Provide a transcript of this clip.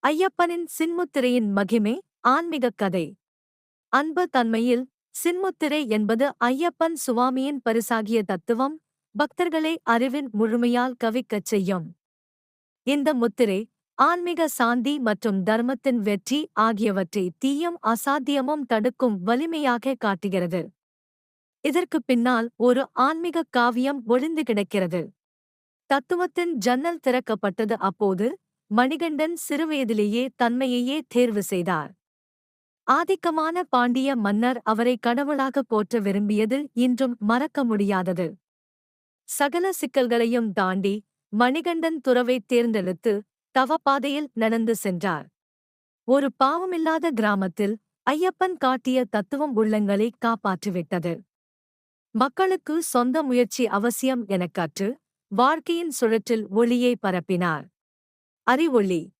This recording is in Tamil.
ஐயப்பனின் சின்முத்திரையின் மகிமை. ஆன்மீகக் கதை. அன்பு தன்மையில் சின்முத்திரை என்பது ஐயப்பன் சுவாமியின் பரிசாகிய தத்துவம், பக்தர்களை அறிவின் முழுமையால் கவிக்கச் செய்யும். இந்த முத்திரை ஆன்மீக சாந்தி மற்றும் தர்மத்தின் வெற்றி ஆகியவற்றை தீயும் அசாத்தியமும் தடுக்கும் வலிமையாக காட்டுகிறது. இதற்குப் பின்னால் ஒரு ஆன்மீகக் காவியம் ஒளிந்து கிடக்கிறது. தத்துவத்தின் ஜன்னல் திறக்கப்பட்டது. அப்போது மணிகண்டன் சிறுவயதிலேயே தன்மையையே தேர்வு செய்தார். ஆதிக்கமான பாண்டிய மன்னர் அவரை கடவுளாக போற்ற விரும்பியது இன்றும் மறக்க முடியாதது. சகல சிக்கல்களையும் தாண்டி மணிகண்டன் துறவைத் தேர்ந்தெடுத்து தவப்பாதையில் நடந்து சென்றார். ஒரு பாவமில்லாத கிராமத்தில் ஐயப்பன் காட்டிய தத்துவம் உள்ளங்களை காப்பாற்றிவிட்டது. மக்களுக்கு சொந்த முயற்சி அவசியம் எனக் கற்று வாழ்க்கையின் சுழற்றில் ஒளியை பரப்பினார். அறிவொளி.